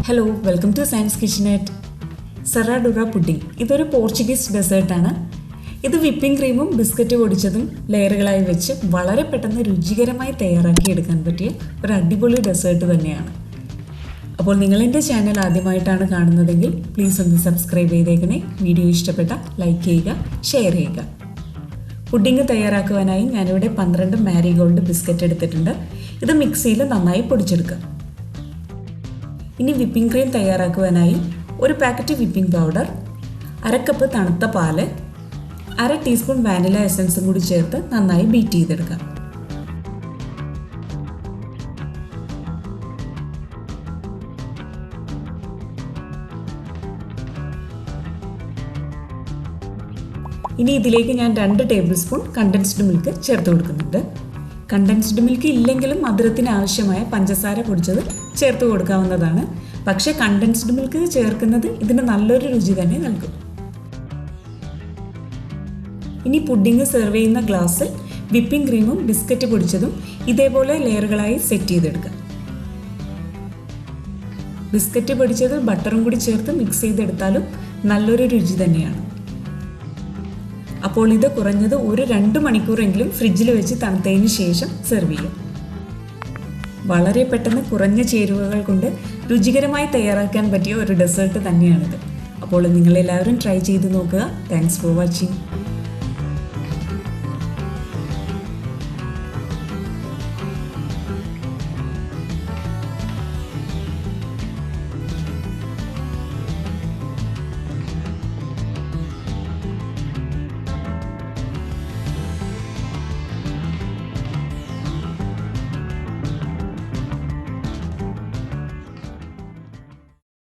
Hello, welcome to Science Kitchenette. Serradura pudding. ഇതൊരു Portuguese ഡെസേർട്ടാണ്. ഇത് whipping ക്രീമും ബിസ്ക്കറ്റ് പൊടിച്ചതും ലെയറുകളായി വെച്ച് വളരെ പെട്ടെന്ന് രുചികരമായി തയ്യാറാക്കി എടുക്കാൻ പറ്റിയ ഒരു അടിപൊളി ഡെസേർട്ട് തന്നെയാണ്. അപ്പോൾ നിങ്ങൾ എൻ്റെ ചാനൽ ആദ്യമായിട്ടാണ് കാണുന്നതെങ്കിൽ പ്ലീസ് ഒന്ന് സബ്സ്ക്രൈബ് ചെയ്തേക്കണേ. വീഡിയോ ഇഷ്ടപ്പെട്ട ലൈക്ക് ചെയ്യുക, ഷെയർ ചെയ്യുക. പുഡിംഗ് തയ്യാറാക്കുവാനായി ഞാനിവിടെ 12 മാരിഗോൾഡ് ബിസ്ക്കറ്റ് എടുത്തിട്ടുണ്ട്. ഇത് മിക്സിയിൽ നന്നായി പൊടിച്ചെടുക്കുക. ഇനി വിപ്പിംഗ് ക്രീം തയ്യാറാക്കുവാനായി ഒരു പാക്കറ്റ് വിപ്പിംഗ് പൗഡർ, 1/2 കപ്പ് തണുത്ത പാല്, 1/2 ടീസ്പൂൺ വാനില എസൻസും കൂടി ചേർത്ത് നന്നായി ബീറ്റ് ചെയ്തെടുക്കാം. ഇനി ഇതിലേക്ക് ഞാൻ 2 ടേബിൾ സ്പൂൺ കണ്ടൻസ്ഡ് മിൽക്ക് ചേർത്ത് കൊടുക്കുന്നുണ്ട്. കണ്ടൻസ്ഡ് മിൽക്ക് ഇല്ലെങ്കിലും മധുരത്തിന് ആവശ്യമായ പഞ്ചസാര പൊടിച്ചത് ചേർത്ത് കൊടുക്കാവുന്നതാണ്. പക്ഷേ കണ്ടൻസ്ഡ് മിൽക്ക് ചേർക്കുന്നത് ഇതിന് നല്ലൊരു രുചി തന്നെ നൽകും. ഇനി പുഡിംഗ് സെർവ് ചെയ്യുന്ന ഗ്ലാസ്സിൽ വിപ്പിംഗ് ക്രീമും ബിസ്ക്കറ്റ് പൊടിച്ചതും ഇതേപോലെ ലെയറുകളായി സെറ്റ് ചെയ്തെടുക്കുക. ബിസ്ക്കറ്റ് പൊടിച്ചത് ബട്ടറും കൂടി ചേർത്ത് മിക്സ് ചെയ്തെടുത്താലും നല്ലൊരു രുചി തന്നെയാണ്. അപ്പോൾ ഇത് കുറഞ്ഞത് ഒരു 2 മണിക്കൂറെങ്കിലും ഫ്രിഡ്ജിൽ വെച്ച് തണുത്തതിന് ശേഷം സെർവ് ചെയ്യും. വളരെ പെട്ടെന്ന് കുറഞ്ഞ ചേരുവകൾ കൊണ്ട് രുചികരമായി തയ്യാറാക്കാൻ പറ്റിയ ഒരു ഡെസേർട്ട് തന്നെയാണിത്. അപ്പോൾ നിങ്ങളെല്ലാവരും ട്രൈ ചെയ്ത് നോക്കുക. Thanks for watching.